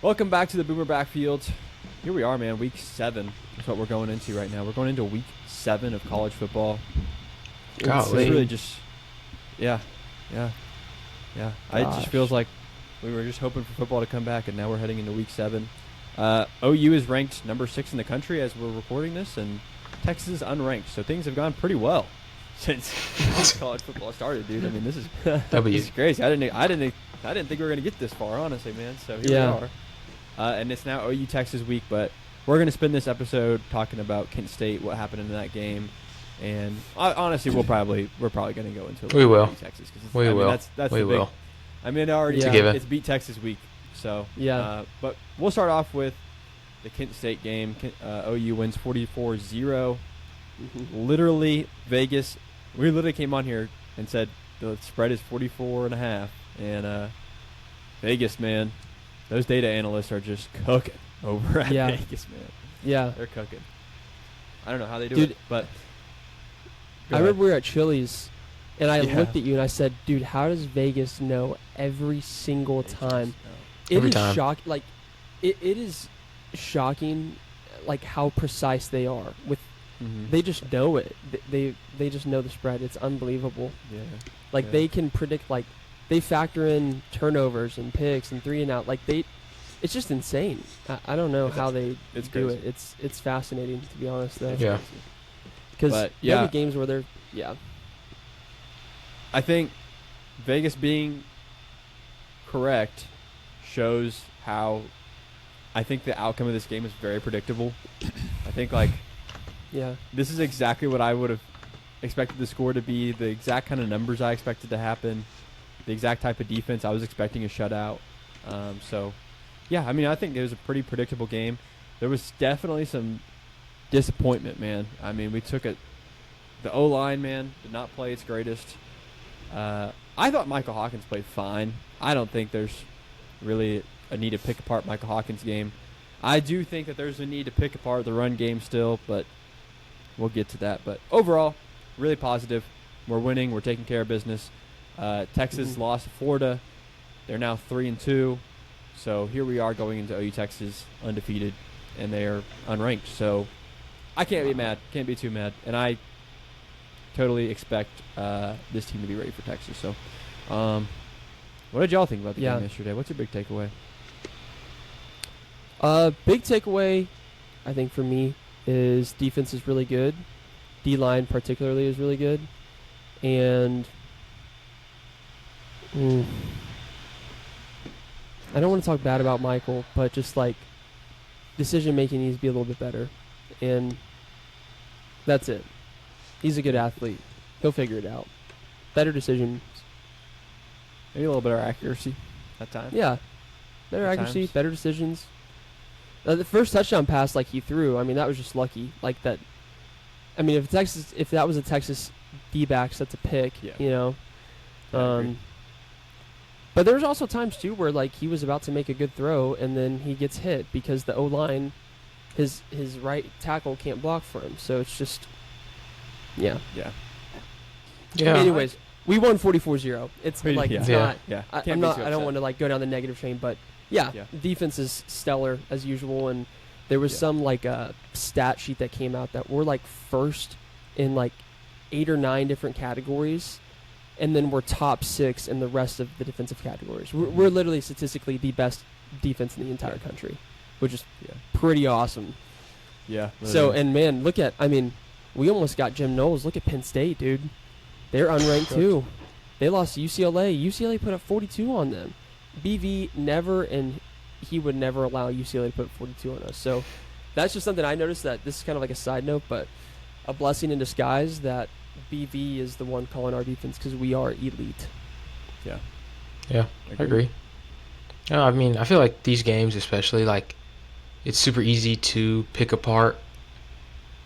Welcome back to the Boomer Backfield. Here we are, man. Week 7 is what we're going into right now. We're going into week 7 of college football. It's really just, yeah. It just feels like we were just hoping for football to come back, and now we're heading into week 7. OU is ranked number 6 in the country as we're recording this, and Texas is unranked. So things have gone pretty well since college football started, dude. I mean, this is crazy. I didn't think we were gonna get this far, honestly, man. So here we are. And it's now OU Texas week, but we're going to spend this episode talking about Kent State, what happened in that game, and honestly, we're probably going to go into Texas. We will. That's we will. I mean, it's beat Texas week, so but we'll start off with the Kent State game. OU wins 44-0. Literally, Vegas. We literally came on here and said the spread is 44.5, and Vegas, man. Those data analysts are just cooking over at Vegas, man. Yeah. They're cooking. I don't know how they do it, but I remember we were at Chili's, and I looked at you and I said, dude, how does Vegas know every single time? It is shocking. Like, it is shocking, like, how precise they are. They just know it. They just know the spread. It's unbelievable. Yeah. Like, they can predict, like, they factor in turnovers and picks and 3 and out. Like it's just insane. I don't know how they do it. It's fascinating, to be honest, though. Yeah. Because there are games where they're I think Vegas being correct shows how I think the outcome of this game is very predictable. I think this is exactly what I would have expected the score to be. The exact kind of numbers I expected to happen. The exact type of defense I was expecting a shutout. I mean, I think it was a pretty predictable game. There was definitely some disappointment, man. I mean, we took it. The O-line, man, did not play its greatest. I thought Michael Hawkins played fine. I don't think there's really a need to pick apart Michael Hawkins' game. I do think that there's a need to pick apart the run game still, but we'll get to that. But overall, really positive. We're winning. We're taking care of business. Texas lost to Florida. They're now 3-2. So here we are going into OU Texas undefeated, and they are unranked. So I can't be mad. Can't be too mad. And I totally expect this team to be ready for Texas. So what did y'all think about the game yesterday? What's your big takeaway? Big takeaway, I think, for me is defense is really good. D-line particularly is really good. And I don't want to talk bad about Michael, but just like decision making needs to be a little bit better, and that's it. He's a good athlete; he'll figure it out. Better decisions, maybe a little better accuracy at times. Yeah, better accuracy, better decisions. The first touchdown pass he threw, I mean, that was just lucky. Like that. I mean, if that was a Texas D-backs, that's a pick. Yeah. You know. But there's also times too where he was about to make a good throw and then he gets hit because the O-line, his right tackle can't block for him. So it's just, yeah. Anyways, we won 44-0. It's it's not. Yeah. I don't want to go down the negative train, but defense is stellar as usual. And there was some stat sheet that came out that we're first in 8 or 9 different categories. And then we're top 6 in the rest of the defensive categories. We're literally statistically the best defense in the entire country, which is pretty awesome. Yeah. Literally. So, and man, we almost got Jim Knowles. Look at Penn State, dude. They're unranked too. They lost to UCLA. UCLA put up 42 on them. BV never, and he would never allow UCLA to put 42 on us. So that's just something I noticed, that this is kind of a side note, but a blessing in disguise that BV is the one calling our defense because we are elite. Yeah, I agree. I mean, I feel like these games especially, it's super easy to pick apart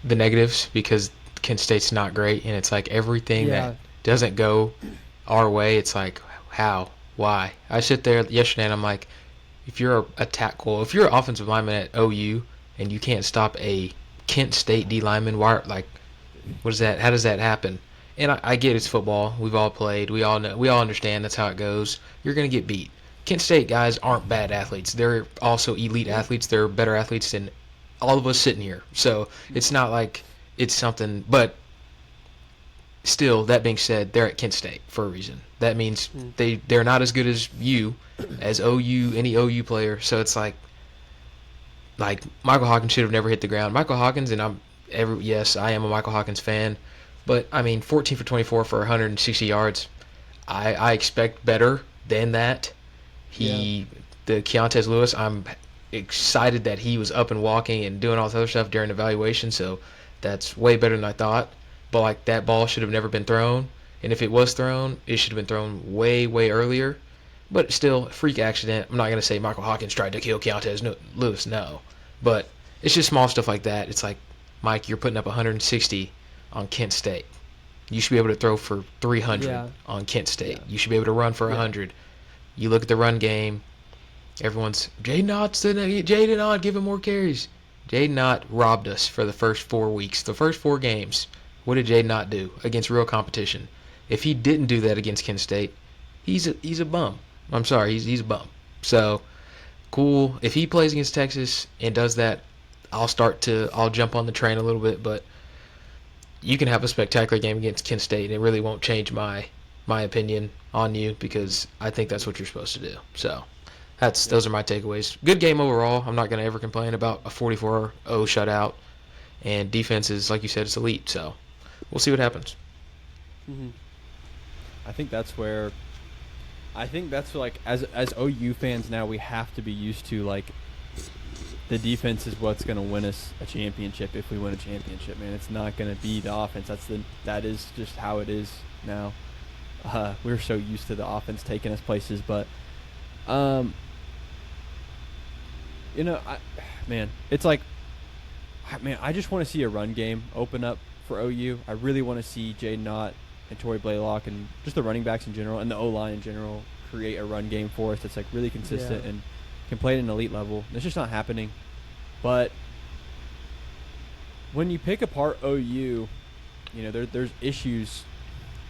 the negatives because Kent State's not great, and it's everything that doesn't go our way, it's how? Why? I sit there yesterday and I'm if you're if you're an offensive lineman at OU and you can't stop a Kent State D lineman, why, what is that? How does that happen? And I get it's football. We've all played. We all know. We all understand that's how it goes. You're going to get beat. Kent State guys aren't bad athletes. They're also elite athletes. They're better athletes than all of us sitting here. So it's not like it's something. But still, that being said, they're at Kent State for a reason. That means they're not as good as any OU player. So it's like Michael Hawkins should have never hit the ground. Michael Hawkins, and yes, I am a Michael Hawkins fan. But, I mean, 14 for 24 for 160 yards. I expect better than that. The Keontez Lewis, I'm excited that he was up and walking and doing all this other stuff during evaluation, so that's way better than I thought. But, like, that ball should have never been thrown. And if it was thrown, it should have been thrown way, way earlier. But still, freak accident. I'm not going to say Michael Hawkins tried to kill Keontez Lewis, no. But it's just small stuff like that. It's like, Mike, you're putting up 160 on Kent State. You should be able to throw for 300 on Kent State. You should be able to run for 100. You look at the run game. Everyone's, Jaden Ott, give him more carries. Jaden Ott robbed us for the first 4 weeks. The first 4 games, what did Jaden Ott do against real competition? If he didn't do that against Kent State, he's a bum. I'm sorry, he's a bum. So, cool. If he plays against Texas and does that, I'll jump on the train a little bit, but you can have a spectacular game against Kent State, and it really won't change my opinion on you because I think that's what you're supposed to do. So those are my takeaways. Good game overall. I'm not going to ever complain about a 44-0 shutout, and defense is, like you said, it's elite. So we'll see what happens. Mm-hmm. I think that's like as OU fans now we have to be used to like the defense is what's going to win us a championship if we win a championship, man. It's not going to be the offense. That is just how it is now. We're so used to the offense taking us places, but it's like, man, I just want to see a run game open up for OU. I really want to see Jaden Ott and Torrey Blaylock and just the running backs in general and the O-line in general create a run game for us that's like really consistent and can play at an elite level. It's just not happening. But when you pick apart OU, there's issues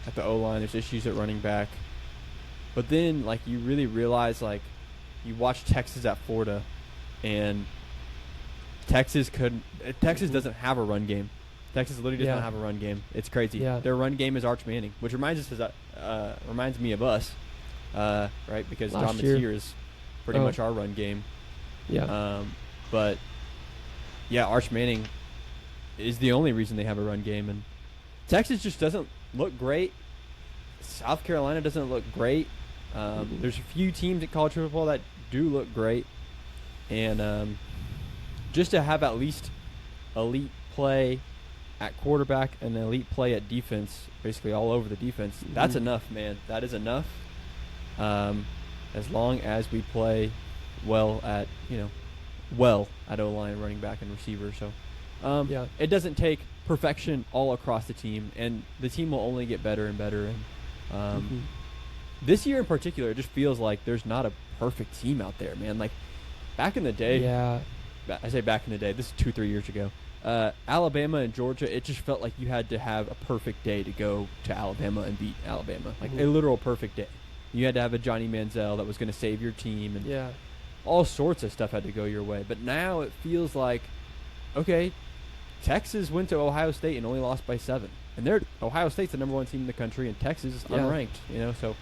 at the O-line. There's issues at running back. But then, like, you really realize, like, you watch Texas at Florida, and Texas doesn't have a run game. Texas literally does not have a run game. It's crazy. Yeah. Their run game is Arch Manning, which reminds me of us, right? Because John Mateer is pretty much our run game. Yeah. But yeah, Arch Manning is the only reason they have a run game, and Texas just doesn't look great. South Carolina doesn't look great. There's a few teams in college football that do look great, and just to have at least elite play at quarterback and elite play at defense, basically all over the defense, that's enough, man. That is enough. As long as we play well at O-line, running back, and receiver. So it doesn't take perfection all across the team, and the team will only get better and better. And this year in particular, it just feels like there's not a perfect team out there, man. Like back in the day, I say back in the day, this is 2-3 years ago, Alabama and Georgia, it just felt like you had to have a perfect day to go to Alabama and beat Alabama, like a literal perfect day. You had to have a Johnny Manziel that was going to save your team, and all sorts of stuff had to go your way. But now it feels like, okay, Texas went to Ohio State and only lost by 7, and Ohio State's the number 1 team in the country, and Texas is unranked. So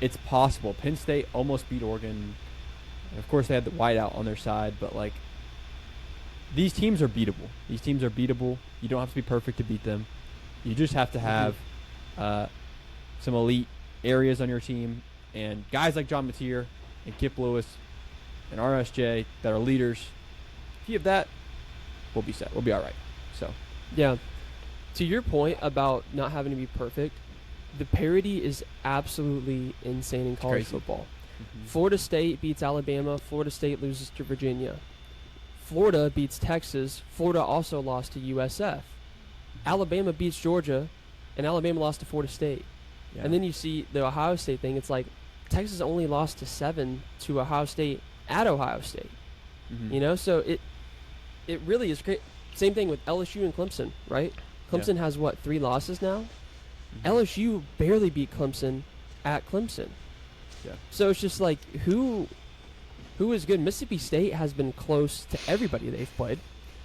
it's possible. Penn State almost beat Oregon. Of course, they had the whiteout on their side, but like these teams are beatable. You don't have to be perfect to beat them. You just have to have some elite areas on your team, and guys like John Mateer and Kip Lewis and RSJ that are leaders. If you have that, we'll be set. We'll be all right. So, yeah. To your point about not having to be perfect, the parity is absolutely insane in college football. Florida State beats Alabama. Florida State loses to Virginia. Florida beats Texas. Florida also lost to USF. Alabama beats Georgia, and Alabama lost to Florida State. Yeah. And then you see the Ohio State thing. It's like Texas only lost to 7 to Ohio State at Ohio State. So it really is great. Same thing with LSU and Clemson, right? Clemson has, 3 losses now? LSU barely beat Clemson at Clemson. Yeah. So it's just like who is good. Mississippi State has been close to everybody they've played.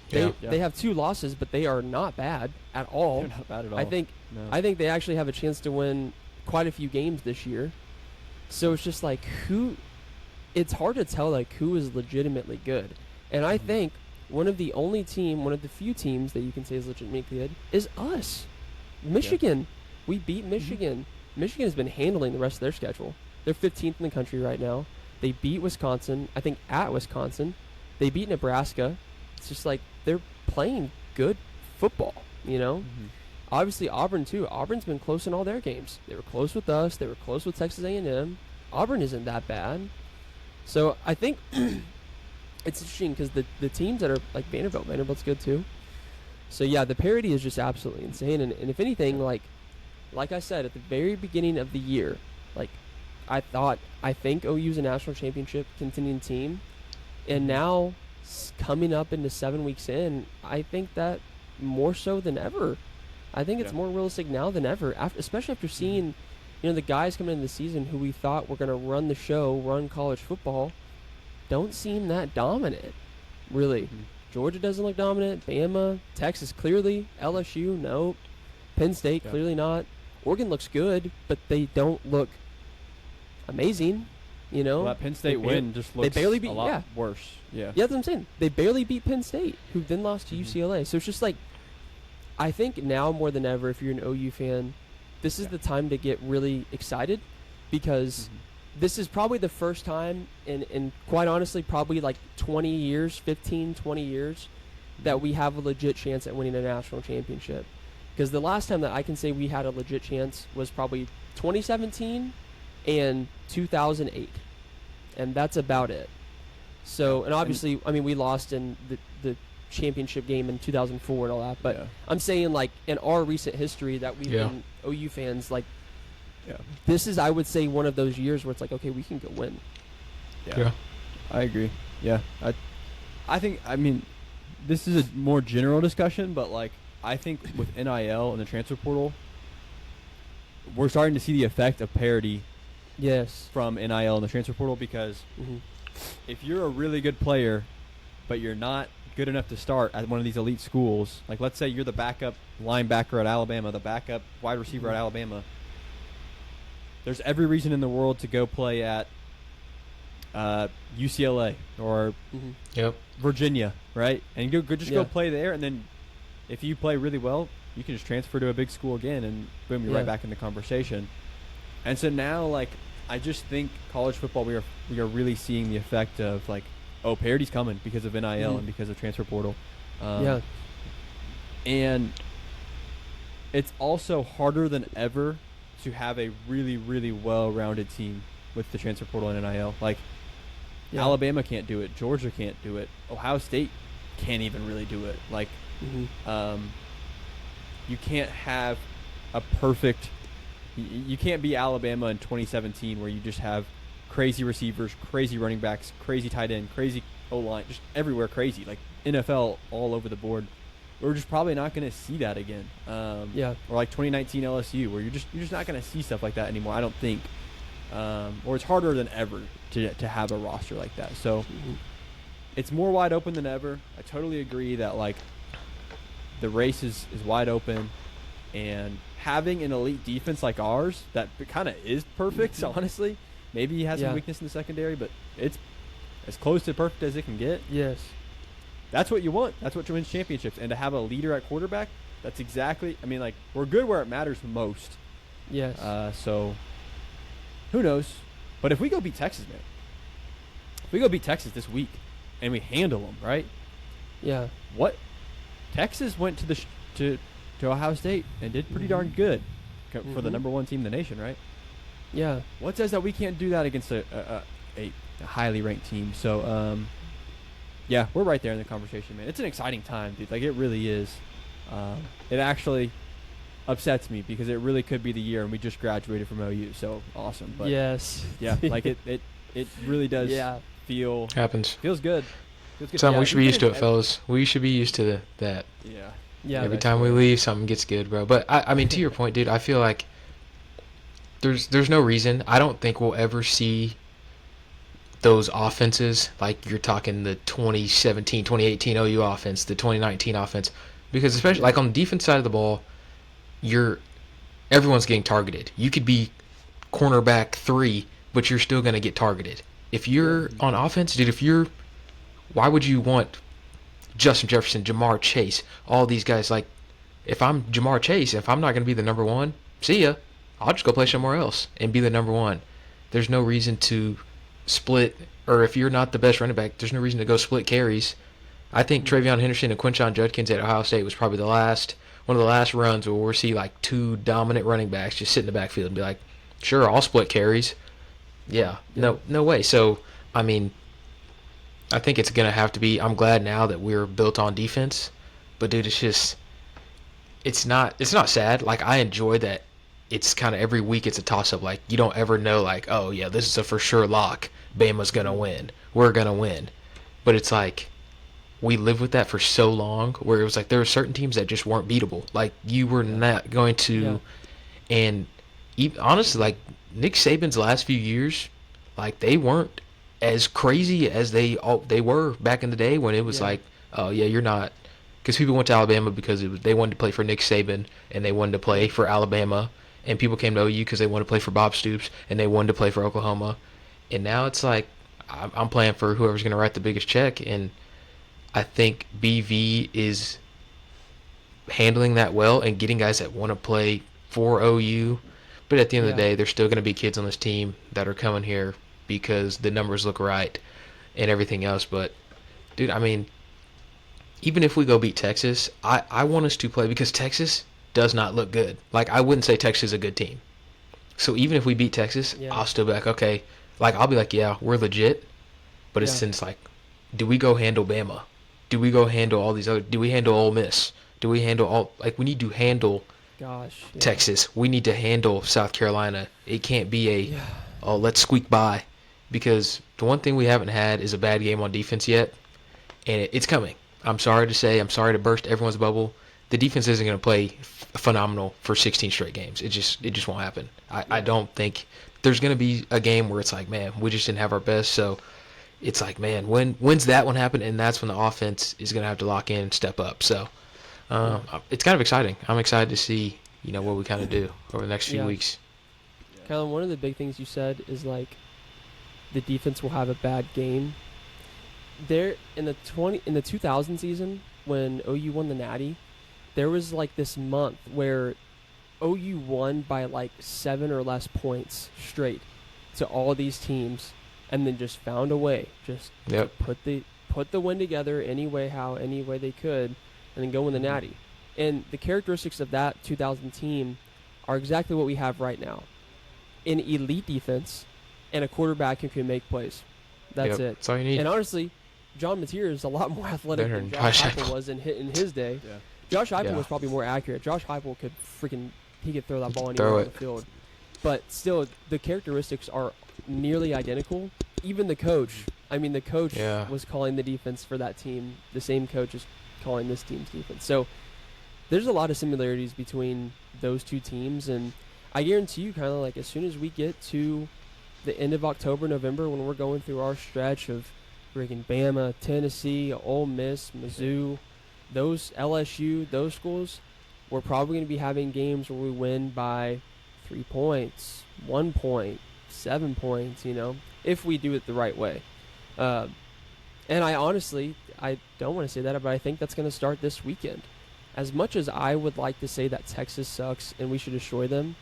They have 2 losses, but they are not bad at all. They're not bad at all. I think they actually have a chance to win quite a few games this year. So it's just like it's hard to tell like who is legitimately good. And I think one of the few teams that you can say is legitimately good is us. Michigan. Yeah. We beat Michigan. Michigan has been handling the rest of their schedule. They're 15th in the country right now. They beat Wisconsin, I think at Wisconsin. They beat Nebraska. It's just like they're playing good football, you know? Mm-hmm. Obviously Auburn too. Auburn's been close in all their games. They were close with us. They were close with Texas A&M. Auburn isn't that bad. So I think it's interesting because the teams that are like Vanderbilt's good too. So yeah, the parity is just absolutely insane. And if anything, like I said at the very beginning of the year, like I think OU's a national championship contending team, and now coming up into 7 weeks in, I think that more so than ever. I think it's more realistic now than ever, especially after seeing, the guys coming into the season who we thought were going to run the show, run college football, don't seem that dominant, really. Mm-hmm. Georgia doesn't look dominant. Bama, Texas clearly. LSU, nope. Penn State clearly not. Oregon looks good, but they don't look amazing. Well, that Penn State win just looks a lot worse. Yeah, that's what I'm saying. They barely beat Penn State, who then lost to UCLA. So it's just like, I think now more than ever, if you're an OU fan, this is the time to get really excited, because this is probably the first time in quite honestly probably like 20 years, 15, 20 years, that we have a legit chance at winning a national championship. Because the last time that I can say we had a legit chance was probably 2017 and 2008. And that's about it. So, and obviously, I mean, we lost in the championship game in 2004 and all that. But I'm saying, like, in our recent history that we've been OU fans, like, this is, I would say, one of those years where it's like, okay, we can go win. Yeah. I agree. Yeah. I think, I mean, this is a more general discussion, but, like, I think with NIL and the transfer portal, we're starting to see the effect of parity from NIL and the transfer portal, because if you're a really good player, but you're not good enough to start at one of these elite schools, like let's say you're the backup linebacker at Alabama, the backup wide receiver at Alabama, there's every reason in the world to go play at UCLA or Virginia, right? And go play there, and then if you play really well, you can just transfer to a big school again, and boom, you're right back in the conversation. And so now, like, I just think college football, we are really seeing the effect of, like, parity's coming because of NIL and because of transfer portal. And it's also harder than ever to have a really, really well-rounded team with the transfer portal and NIL. Like, Alabama can't do it. Georgia can't do it. Ohio State can't even really do it. Like, you can't have a perfect – you can't be Alabama in 2017 where you just have crazy receivers, crazy running backs, crazy tight end, crazy O-line, just everywhere crazy. Like, NFL all over the board. We're just probably not going to see that again. Or like 2019 LSU, where you're just not going to see stuff like that anymore, I don't think. Or it's harder than ever to have a roster like that. So it's more wide open than ever. I totally agree that, like, the race is wide open, and having an elite defense like ours that kind of is perfect, honestly. Maybe he has some weakness in the secondary, but it's as close to perfect as it can get. Yes. That's what you want. That's what wins championships. And to have a leader at quarterback, that's exactly – I mean, like, we're good where it matters the most. Yes. So, who knows? But if we go beat Texas, man. If we go beat Texas this week and we handle them, right? Yeah. What? Texas went to Ohio State and did pretty darn good for the number one team in the nation, right? Yeah. What says that we can't do that against a highly ranked team? So, yeah, we're right there in the conversation, man. It's an exciting time, dude. Like, it really is. It actually upsets me because it really could be the year, and we just graduated from OU, so awesome. But yes. Yeah, like it really does feel... Happens. Feels good. Something we should be used to it, fellas. We should be used to that. Yeah. Every time we leave, something gets good, bro. But, I mean, to your point, dude, I feel like there's no reason. I don't think we'll ever see those offenses like you're talking the 2017, 2018 OU offense, the 2019 offense, because especially like on the defense side of the ball, everyone's getting targeted. You could be cornerback 3, but you're still going to get targeted. If you're on offense, dude, why would you want Justin Jefferson, Jamar Chase, all these guys? Like, if I'm Jamar Chase, if I'm not going to be the number one, see ya. I'll just go play somewhere else and be the number one. There's no reason to split, or if you're not the best running back, there's no reason to go split carries. I think Travion Henderson and Quinshon Judkins at Ohio State was probably one of the last runs where we'll see like 2 dominant running backs just sit in the backfield and be like, sure, I'll split carries. Yeah, no way. So, I mean, I think it's going to have to be, I'm glad now that we're built on defense, but dude, it's not sad. Like, I enjoy that it's kind of every week it's a toss-up. Like, you don't ever know, like, oh, yeah, this is a for sure lock. Bama's going to win. We're going to win. But it's like, we lived with that for so long where it was like there were certain teams that just weren't beatable. Like, you were not going to, and even, honestly, like, Nick Saban's last few years, like, they weren't as crazy as they were back in the day when it was like, oh, yeah, you're not. Because people went to Alabama because they wanted to play for Nick Saban and they wanted to play for Alabama. And people came to OU because they wanted to play for Bob Stoops and they wanted to play for Oklahoma. And now it's like, I'm playing for whoever's going to write the biggest check. And I think BV is handling that well and getting guys that want to play for OU. But at the end of the day, there's still going to be kids on this team that are coming here because the numbers look right and everything else. But, dude, I mean, even if we go beat Texas, I want us to play because Texas does not look good. Like, I wouldn't say Texas is a good team. So even if we beat Texas, I'll still be like, okay. Like, I'll be like, yeah, we're legit. But it's since, like, do we go handle Bama? Do we go handle all these other – do we handle Ole Miss? Do we handle all – like, we need to handle – Texas. We need to handle South Carolina. It can't be let's squeak by, because the one thing we haven't had is a bad game on defense yet, and it's coming. I'm sorry to say, I'm sorry to burst everyone's bubble. The defense isn't going to play phenomenal for 16 straight games. It just won't happen. I don't think there's going to be a game where it's like, man, we just didn't have our best. So it's like, man, when's that one happen? And that's when the offense is going to have to lock in and step up. So it's kind of exciting. I'm excited to see, what we kind of do over the next few weeks. Kylan, one of the big things you said is, like, the defense will have a bad game. There in the 2000 season when OU won the Natty, there was like this month where OU won by like 7 or less points straight to all these teams, and then just found a way to put the win together any way they could, and then go win the Natty. And the characteristics of that 2000 team are exactly what we have right now. An elite defense and a quarterback who can make plays. That's it. That's all you need. And honestly, John Mateer is a lot more athletic than Josh Heupel was in his day. Yeah. Josh Heupel was probably more accurate. Josh Heupel could throw that ball anywhere on the field. But still, the characteristics are nearly identical. Even the coach. I mean, the coach was calling the defense for that team. The same coach is calling this team's defense. So there's a lot of similarities between those two teams. And I guarantee you, kind of like as soon as we get to the end of October, November, when we're going through our stretch of freaking Bama, Tennessee, Ole Miss, Mizzou, those LSU, those schools, we're probably going to be having games where we win by 3 points, 1 point, 7 points, if we do it the right way. And I honestly, I don't want to say that, but I think that's going to start this weekend. As much as I would like to say that Texas sucks and we should destroy them,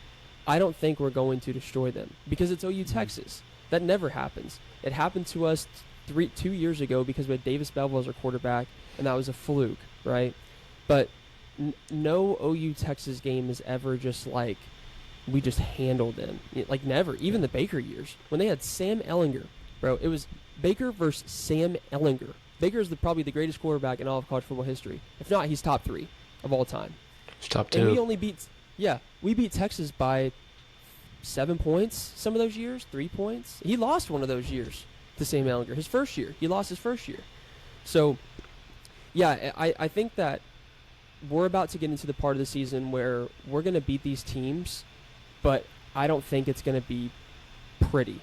I don't think we're going to destroy them because it's OU Texas. That never happens. It happened to us 2 years ago because we had Davis Beville as our quarterback, and that was a fluke, right? But no OU Texas game is ever just like we just handled them. Like, never. Even the Baker years. When they had Sam Ehlinger, bro, it was Baker versus Sam Ehlinger. Baker is probably the greatest quarterback in all of college football history. If not, he's top 3 of all time. He's top 2. And we only beat Texas by 7 points some of those years, 3 points. He lost one of those years to Sam Ehlinger. His first year. He lost his first year. So, yeah, I think that we're about to get into the part of the season where we're going to beat these teams, but I don't think it's going to be pretty.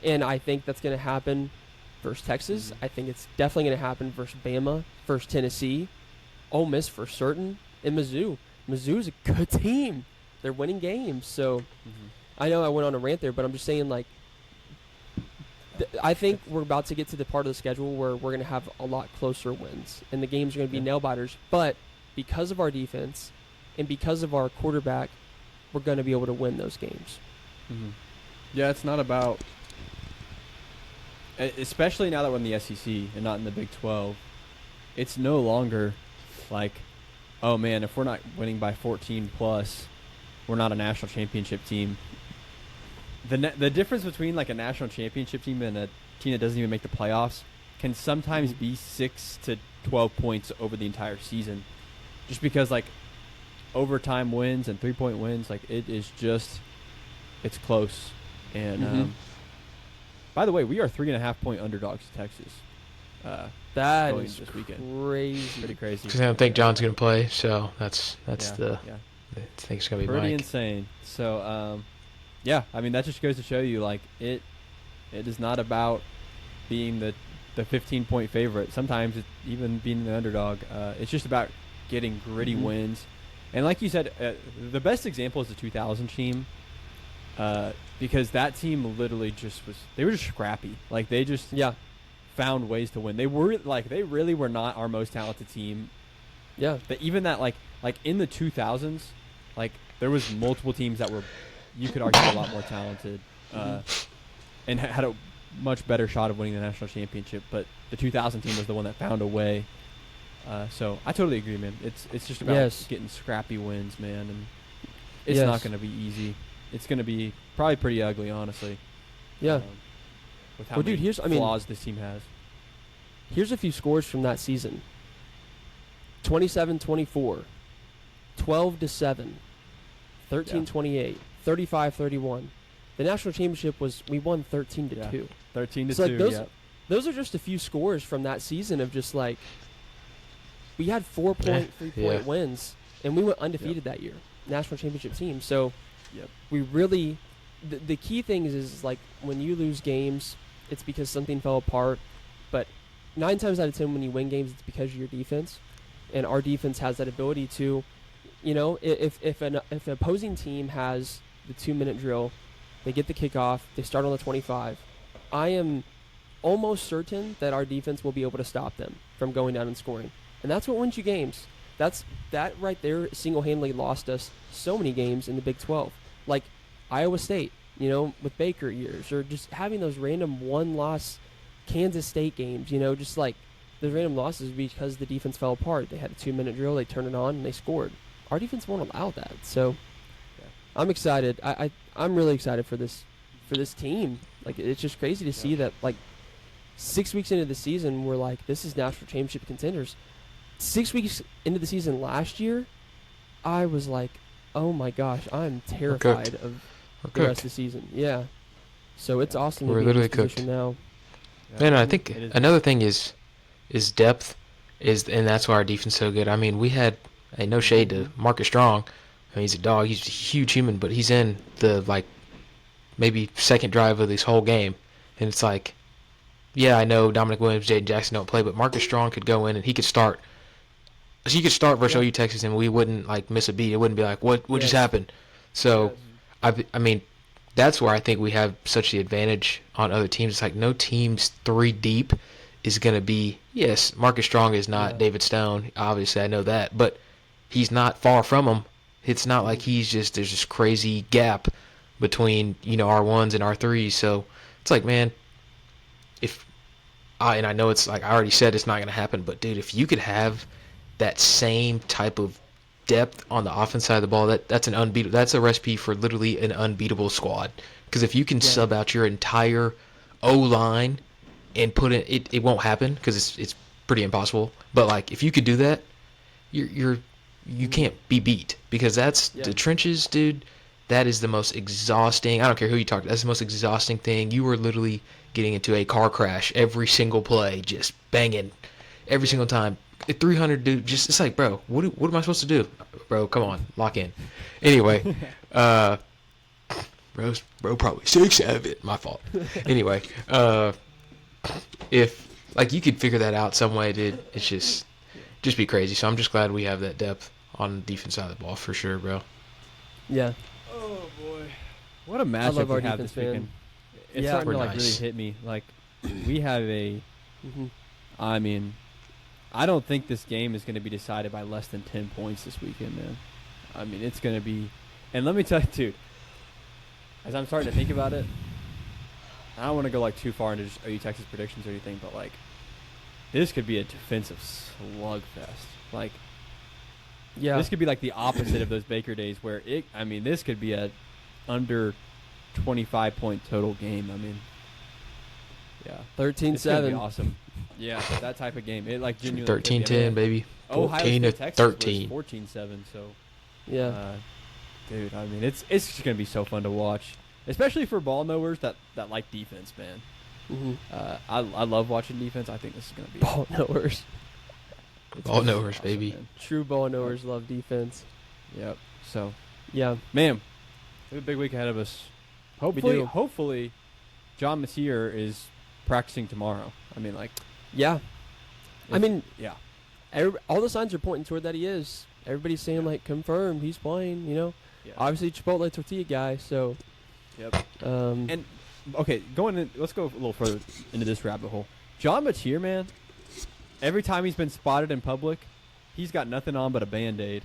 And I think that's going to happen versus Texas. I think it's definitely going to happen versus Bama, versus Tennessee, Ole Miss for certain, and Mizzou. Mizzou's a good team. They're winning games. So I know I went on a rant there, but I'm just saying, like, I think we're about to get to the part of the schedule where we're going to have a lot closer wins, and the games are going to be nail-biters. But because of our defense and because of our quarterback, we're going to be able to win those games. Yeah, it's not about, especially now that we're in the SEC and not in the Big 12, it's no longer like, oh man, if we're not winning by 14 plus, we're not a national championship team. The difference between like a national championship team and a team that doesn't even make the playoffs can sometimes be 6 to 12 points over the entire season, just because like overtime wins and 3-point wins, like it is just, it's close. And by the way, we are 3.5-point underdogs to Texas. That is this weekend. Crazy. Pretty crazy. Because I don't think John's going to play, so that's I think it's going to be pretty Mike. insane. So, yeah, I mean, that just goes to show you, like, it is not about being the 15-point favorite. Sometimes it's even being the underdog. It's just about getting gritty wins. And like you said, the best example is the 2000 team, because that team literally they were just scrappy. Like, they just found ways to win. They really were not our most talented team. Yeah. But even that, like in the 2000s, like, there was multiple teams that were, you could argue, a lot more talented, and had a much better shot of winning the national championship. But the 2000 team was the one that found a way. So I totally agree, man. It's just about getting scrappy wins, man, and it's not going to be easy. It's going to be probably pretty ugly, honestly. Yeah. With how many flaws this team has. Here's a few scores from that season. 27-24, 12-7, 13-28, 35-31. The national championship we won 13-2. 13-2. Those are just a few scores from that season of just like, we had 4-point, 3-point wins, and we went undefeated that year, national championship team. So we really, the key thing is like, when you lose games, it's because something fell apart. But 9 times out of 10, when you win games, it's because of your defense. And our defense has that ability to, if an opposing team has the 2-minute drill, they get the kickoff, they start on the 25, I am almost certain that our defense will be able to stop them from going down and scoring. And that's what wins you games. That right there single-handedly lost us so many games in the Big 12. Like Iowa State, with Baker years, or just having those random one-loss Kansas State games, just like those random losses because the defense fell apart. They had a 2-minute drill, they turned it on, and they scored. Our defense won't allow that. So I'm excited. I'm really excited for this team. Like, it's just crazy to see that, like, 6 weeks into the season, we're like, this is national championship contenders. 6 weeks into the season last year, I was like, oh my gosh, I'm terrified of the rest of the season. Yeah. So it's awesome to be in this position now. Man, I think another thing is depth, and that's why our defense is so good. I mean, we had, no shade to Marcus Strong. I mean, he's a dog. He's a huge human, but he's in the, like, maybe second drive of this whole game. And it's like, yeah, I know Dominic Williams, Jaden Jackson don't play, but Marcus Strong could go in and he could start. So you could start versus OU Texas and we wouldn't, like, miss a beat. It wouldn't be like, what just happened? So, I mean, that's where I think we have such the advantage on other teams. It's like no team's 3 deep is going to be, yes, Marcus Strong is not David Stone. Obviously, I know that. But he's not far from him. It's not like there's this crazy gap between, our 1s and our 3s. So it's like, man, and I know it's like I already said it's not going to happen, but dude, if you could have that same type of depth on the offense side of the ball, that's a recipe for literally an unbeatable squad. Because if you can sub out your entire O-line and put it won't happen because it's pretty impossible. But like if you could do that, you can't be beat, because that's the trenches, dude. That is the most exhausting. I don't care who you talk to. That's the most exhausting thing. You are literally getting into a car crash every single play, just banging every single time. 300, dude. Just it's like, bro, what am I supposed to do, bro? Come on, lock in. Anyway, Bro, probably 6'7". My fault. Anyway, if like you could figure that out some way, dude, it's just be crazy. So I'm just glad we have that depth on the defense side of the ball for sure, bro. Yeah. Oh boy, what a matchup we have this weekend. It's starting to like really hit me. Like we have a. Mm-hmm. I mean, I don't think this game is going to be decided by less than 10 points this weekend, man. I mean, it's going to be. And let me tell you, dude. As I'm starting to think about it, I don't want to go like too far into just OU Texas predictions or anything, but like this could be a defensive slugfest. Like, yeah, this could be like the opposite of those Baker days where it. I mean, this could be a under 25 point total game. I mean, yeah, 13-7, awesome. Yeah, that type of game. It like genuinely 13-10, baby. 14-13, 14-7. So, yeah. Dude, I mean, it's just gonna be so fun to watch, especially for ball knowers that like defense, man. Mm-hmm. I love watching defense. I think this is gonna be ball knowers. Ball knowers, awesome, baby. Man. True ball knowers love defense. Yep. So, yeah, man, we have a big week ahead of us. Hopefully, John Matier is practicing tomorrow. I mean, like, yeah. I mean, yeah. All the signs are pointing toward that he is. Everybody's saying like confirmed he's playing. You know. Yeah. Obviously, Chipotle tortilla guy. So, yep. And okay, let's go a little further into this rabbit hole. John Matier, man. Every time he's been spotted in public, he's got nothing on but a Band-Aid,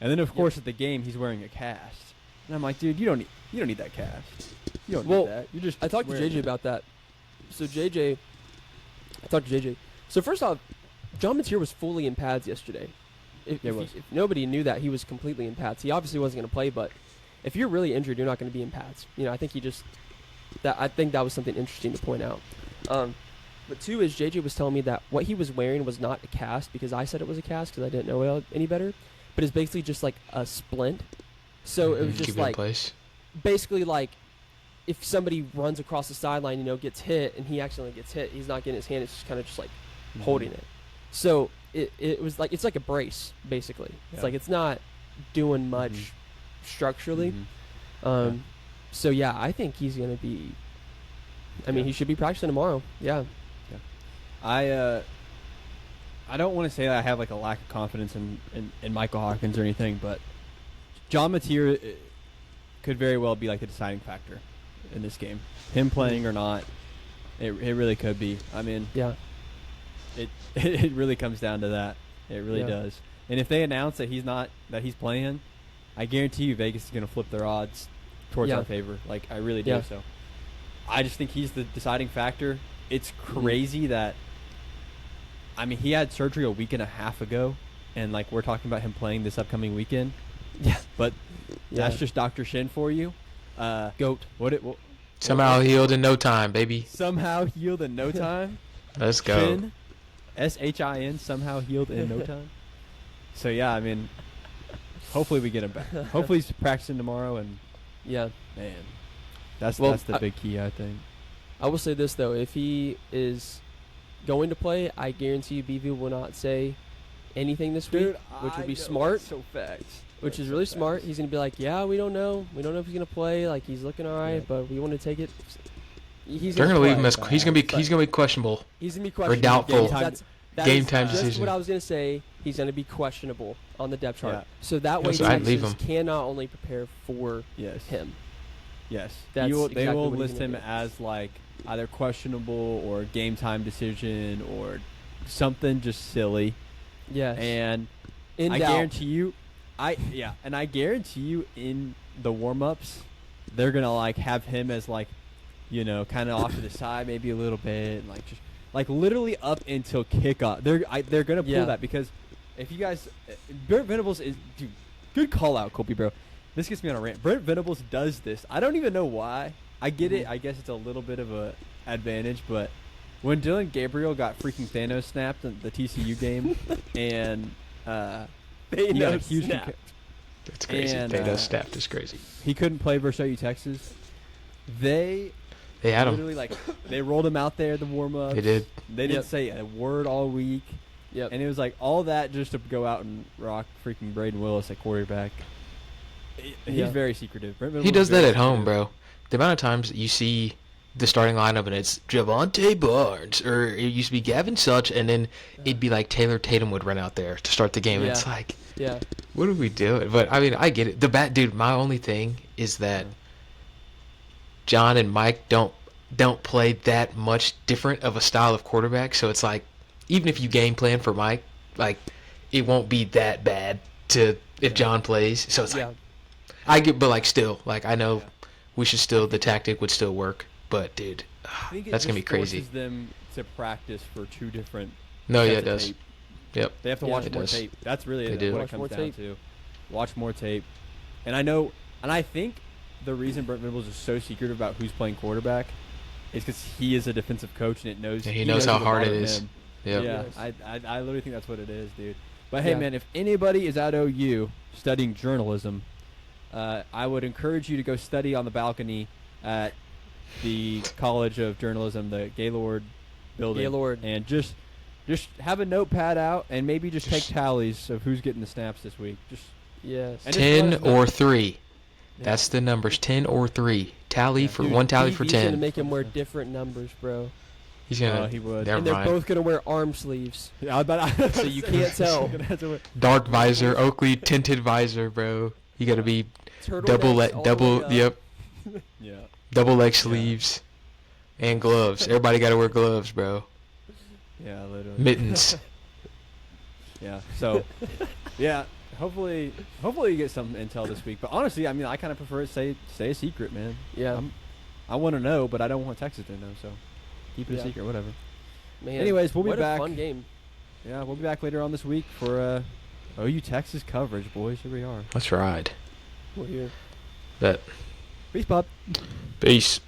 and then of course at the game he's wearing a cast. And I'm like, dude, you don't need that cast. You don't need that. You just. I talked to JJ about that. So I talked to JJ. So first off, John Matier was fully in pads yesterday. If nobody knew that, he was completely in pads. He obviously wasn't going to play, but if you're really injured, you're not going to be in pads. You know, I think I think that was something interesting to point out. But two is JJ was telling me that what he was wearing was not a cast because I said it was a cast because I didn't know any better, but it's basically just like a splint. So it was just like basically like if somebody runs across the sideline, you know, gets hit and he accidentally gets hit, he's not getting his hand. It's just kind of just like holding it. So it was like it's like a brace basically. It's like it's not doing much structurally. So yeah, I think he's gonna be. I mean, he should be practicing tomorrow. Yeah. I don't want to say that I have like a lack of confidence in Michael Hawkins or anything, but John Matier could very well be like the deciding factor in this game. Him playing or not, it really could be. I mean, yeah. It really comes down to that. It really does. And if they announce that he's playing, I guarantee you Vegas is going to flip their odds towards our favor. Like I really do. So I just think he's the deciding factor. It's crazy that I mean he had surgery a week and a half ago, and like we're talking about him playing this upcoming weekend. Yeah, but that's just Dr. Shin for you. Goat. Somehow healed in no time, baby. Somehow healed in no time. Let's go. Shin, SHIN, somehow healed in no time. So yeah, I mean, hopefully we get him back. Hopefully he's practicing tomorrow, and man, that's the big key, I think. I will say this though: if he is going to play, I guarantee you BV will not say anything this week, which would be smart. So facts. Which is really smart. He's gonna be like, yeah, we don't know. We don't know if he's gonna play. Like he's looking all right, but we want to take it. They're gonna leave him as he's gonna be questionable. He's gonna be questionable. Or doubtful. Game time decision. decision. What I was gonna say. He's gonna be questionable on the depth chart. Yeah. So that way, Texas can not only prepare for him. Yes, they will list him as like either questionable or game time decision or something just silly. Yes, and I guarantee you, I guarantee you in the warm-ups, they're gonna like have him as like, you know, kind of off to the side maybe a little bit, and like just like literally up until kickoff. They're gonna pull that because if you guys, Brent Venables is dude, good call out, Colby, bro. This gets me on a rant. Brent Venables does this. I don't even know why. I get it. I guess it's a little bit of a advantage, but when Dylan Gabriel got freaking Thanos snapped in the TCU game, and Thanos snapped. That's crazy. Thanos snapped is crazy. He couldn't play versus OU Texas. They had literally him. Like they rolled him out there at the warm up. They did. They didn't say a word all week. Yep. And it was like all that just to go out and rock freaking Braden Willis at quarterback. He's very secretive. He does that at home, bro. the amount of times that you see the starting lineup and it's Javonte Barnes, or it used to be Gavin Such, and then it'd be like Taylor Tatum would run out there to start the game. And it's like, what are we doing? But I mean, I get it. Dude, my only thing is that John and Mike don't play that much different of a style of quarterback. So it's like, even if you game plan for Mike, like, it won't be that bad to if John plays. So it's like, I get, but like still, like I know we should still, the tactic would still work. But dude, that's gonna be crazy. Forces them to practice for two different. No, yeah, it does. Tape. Yep. They have to watch more tape. That's really what it comes down to. Watch more tape. And I think the reason Brent Venables is so secretive about who's playing quarterback is because he is a defensive coach and he knows how hard it is. Yep. Yeah. I literally think that's what it is, dude. But hey, man, if anybody is at OU studying journalism, I would encourage you to go study on the balcony at the College of Journalism, the Gaylord building. Gaylord. And just have a notepad out and maybe just take tallies of who's getting the snaps this week. 10 or 3. That's the numbers, 10 or 3. Tally for one tally for 10. He's gonna make him wear different numbers, bro. He's gonna. He would. And they're both gonna wear arm sleeves. Yeah, so you can't tell. Dark visor, Oakley tinted visor, bro. You gotta be double. Yep. Yeah. Double leg sleeves, and gloves. Everybody gotta wear gloves, bro. Yeah, literally. Mittens. Yeah. So, yeah. Hopefully you get some intel this week. But honestly, I mean, I kind of prefer it stay a secret, man. Yeah. I want to know, but I don't want Texas to know. So, keep it a secret, whatever. Man. Anyways, we'll be back. What a fun game. Yeah, we'll be back later on this week for OU Texas coverage, boys. Here we are. Let's ride. We're here. Bet. Peace, bud. Peace.